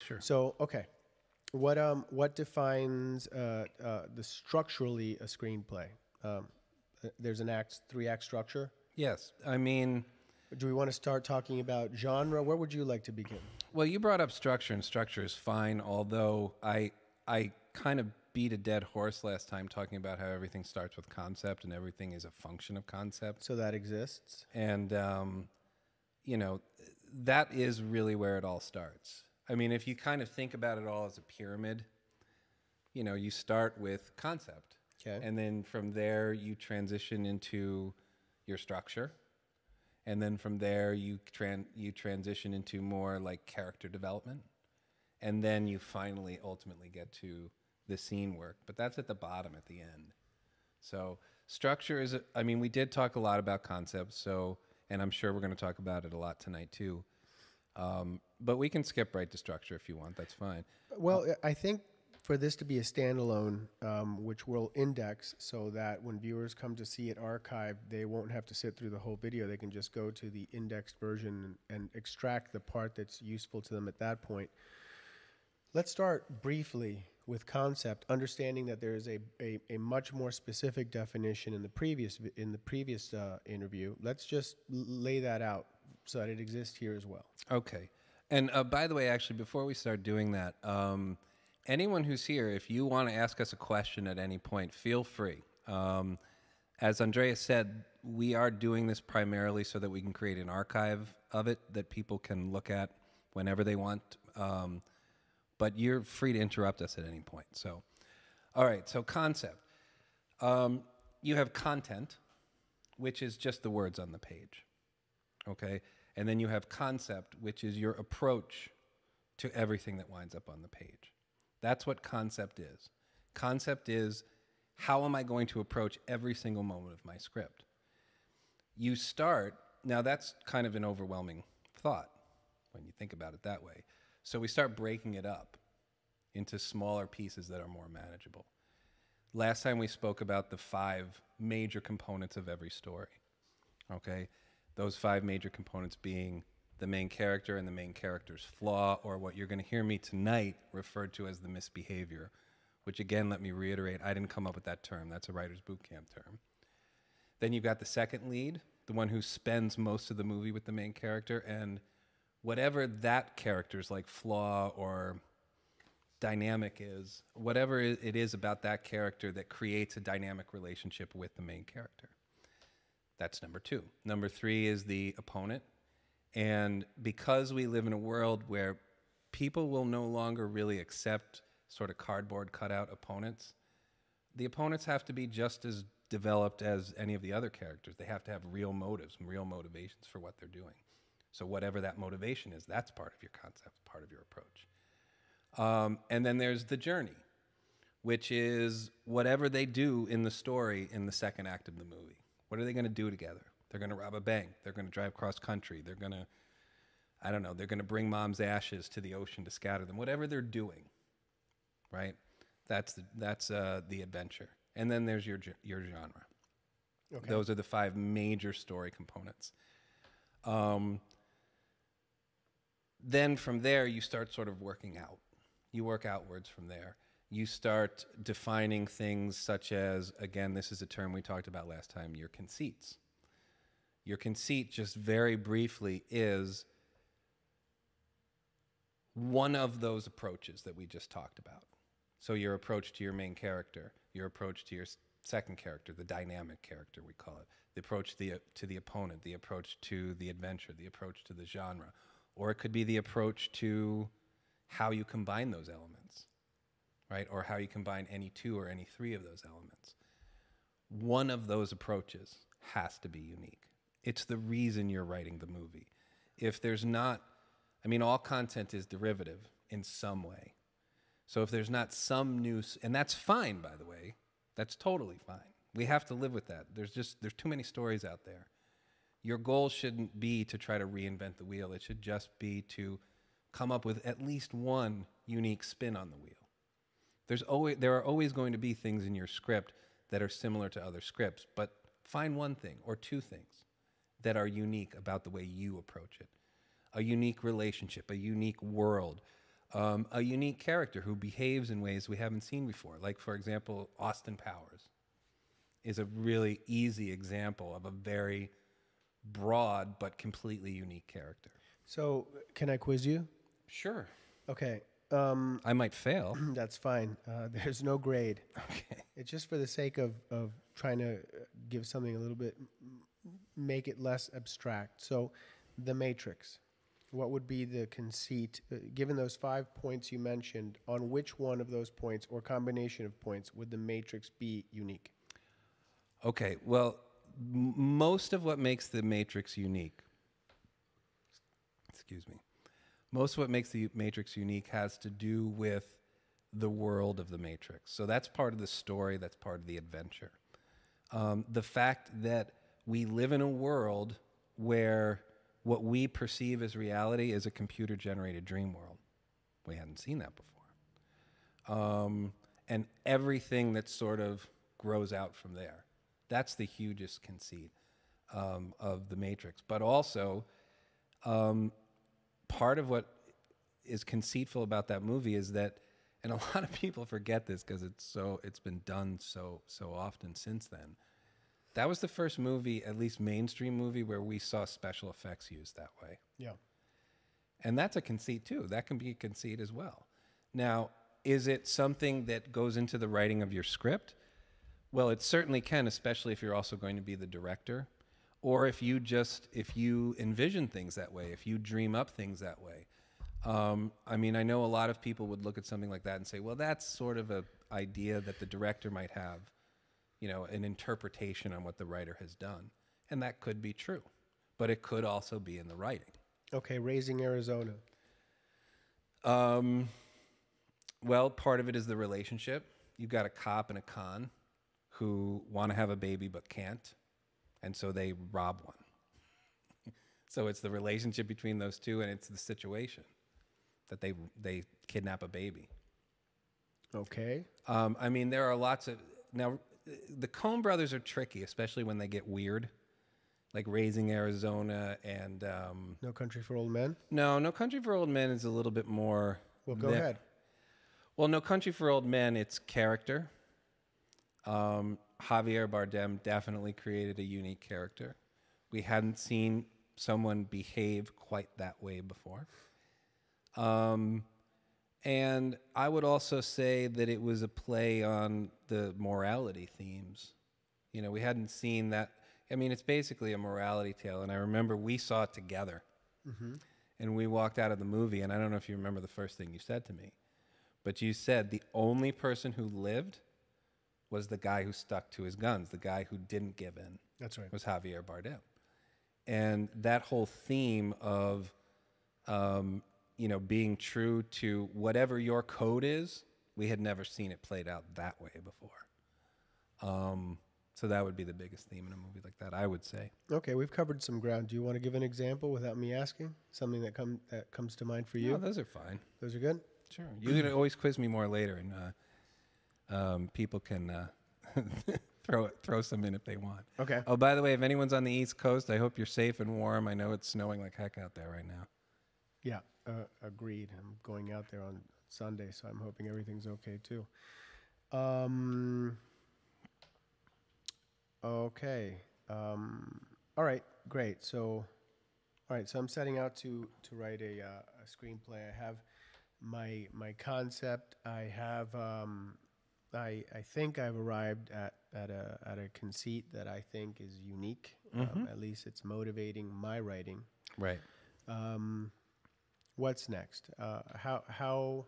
Sure. So, okay, what defines the structurally a screenplay? Um, there's an three-act structure. Yes. I mean, Do we want to start talking about genre? Where would you like to begin? well, you brought up structure, and structure is fine, although I kind of beat a dead horse last time talking about how everything starts with concept and everything is a function of concept. So that exists. And, you know, that is really where it all starts. I mean, if you kind of think about it all as a pyramid, you know, you start with concept. Okay. And then from there, you transition into your structure. And then from there, you transition into more like character development. And then you finally ultimately get to the scene work. But that's at the bottom at the end. So structure is, I mean, we did talk a lot about concepts. So, and I'm sure we're going to talk about it a lot tonight too. But we can skip right to structure if you want. That's fine. Well, I think for this to be a standalone, which we'll index so that when viewers come to see it archived, they won't have to sit through the whole video. They can just go to the indexed version and extract the part that's useful to them at that point. Let's start briefly with concept, understanding that there is a much more specific definition in the previous interview. Let's just lay that out so that it exists here as well. Okay. And by the way, actually, before we start doing that, anyone who's here, if you want to ask us a question at any point, feel free. As Andreas said, we are doing this primarily so that we can create an archive of it that people can look at whenever they want. But you're free to interrupt us at any point. So, all right, so concept. You have content, which is just the words on the page, okay? And then you have concept, which is your approach to everything that winds up on the page. That's what concept is. Concept is, how am I going to approach every single moment of my script? You start, now that's kind of an overwhelming thought when you think about it that way. So we start breaking it up into smaller pieces that are more manageable. Last time we spoke about the 5 major components of every story, okay? Those 5 major components being the main character and the main character's flaw, or what you're going to hear me tonight referred to as the misbehavior, which again, let me reiterate, I didn't come up with that term. That's a writer's boot camp term. Then you've got the second lead, the one who spends most of the movie with the main character, and whatever that character's like flaw or dynamic is, whatever it is about that character that creates a dynamic relationship with the main character. That's number 2. Number 3 is the opponent. And because we live in a world where people will no longer really accept sort of cardboard cutout opponents, the opponents have to be just as developed as any of the other characters. They have to have real motives and real motivations for what they're doing. So whatever that motivation is, that's part of your concept, part of your approach. And then there's the journey, which is whatever they do in the story in the second act of the movie. What are they going to do together? They're going to rob a bank. They're going to drive cross country. They're going to, I don't know, they're going to bring mom's ashes to the ocean to scatter them. Whatever they're doing, right? That's the adventure. And then there's your genre. Okay. Those are the 5 major story components. Then from there, you start sort of working out. You work outwards from there. You start defining things such as, again, this is a term we talked about last time, your conceits. Your conceit, just very briefly, is one of those approaches that we just talked about. So your approach to your main character, your approach to your second character, the dynamic character we call it, the approach to the opponent, the approach to the adventure, the approach to the genre. Or it could be the approach to how you combine those elements, right? Or how you combine any 2 or any 3 of those elements. One of those approaches has to be unique. It's the reason you're writing the movie. If there's not, I mean, all content is derivative in some way. So if there's not some new, and that's fine, by the way, that's totally fine. We have to live with that. There's too many stories out there. Your goal shouldn't be to try to reinvent the wheel. It should just be to come up with at least one unique spin on the wheel. There are always going to be things in your script that are similar to other scripts, but find one thing or 2 things that are unique about the way you approach it. A unique relationship, a unique world, A unique character who behaves in ways we haven't seen before. Like, for example, Austin Powers is a really easy example of a very broad but completely unique character. So, can I quiz you? Sure. Okay. I might fail. That's fine. There's no grade. Okay. It's just for the sake of trying to give something a little bit, make it less abstract. So, The Matrix. What would be the conceit, given those 5 points you mentioned, on which one of those points or combination of points would The Matrix be unique? Okay, well, most of what makes The Matrix unique, excuse me, most of what makes The Matrix unique has to do with the world of The Matrix. So that's part of the story, that's part of the adventure. The fact that we live in a world where what we perceive as reality is a computer-generated dream world. We hadn't seen that before. And everything that sort of grows out from there. That's the hugest conceit of The Matrix. But also, part of what is conceitful about that movie is that, and a lot of people forget this because it's been done so often since then. That was the first movie, at least mainstream movie, where we saw special effects used that way. Yeah. And that's a conceit too. That can be a conceit as well. Now, is it something that goes into the writing of your script? Well, it certainly can, especially if you're also going to be the director, or if you envision things that way, if you dream up things that way. I mean, I know a lot of people would look at something like that and say, well, that's sort of an idea that the director might have, you know, an interpretation on what the writer has done. And that could be true, but it could also be in the writing. Okay, Raising Arizona. Well, part of it is the relationship. You've got a cop and a con who want to have a baby but can't, and so they rob one. So it's the relationship between those two, and it's the situation that they kidnap a baby. Okay. I mean, there are lots of... Now, the Coen brothers are tricky, especially when they get weird, like Raising Arizona and... No Country for Old Men? No Country for Old Men is a little bit more... Well, go ahead. Well, No Country for Old Men, it's character. Javier Bardem definitely created a unique character. We hadn't seen someone behave quite that way before. And I would also say that it was a play on the morality themes. You know, we hadn't seen that. I mean, it's basically a morality tale. And I remember we saw it together. Mm-hmm. And we walked out of the movie, and I don't know if you remember the first thing you said to me, but you said the only person who lived was the guy who stuck to his guns, the guy who didn't give in. That's right. Was Javier Bardem. And that whole theme of, you know, being true to whatever your code is, we had never seen it played out that way before. So that would be the biggest theme in a movie like that, I would say. Okay, we've covered some ground. Do you want to give an example without me asking? Something that comes to mind for you? No, those are fine. Those are good? Sure. You can always quiz me more later, and people can throw some in if they want. Okay. Oh, by the way, if anyone's on the East Coast, I hope you're safe and warm. I know it's snowing like heck out there right now. Yeah, agreed. I'm going out there on Sunday, so I'm hoping everything's okay too. Okay. All right. Great. So, all right. So I'm setting out to write a screenplay. I have my concept. I have. I think I've arrived at a conceit that I think is unique. Mm-hmm. At least it's motivating my writing. Right. What's next? How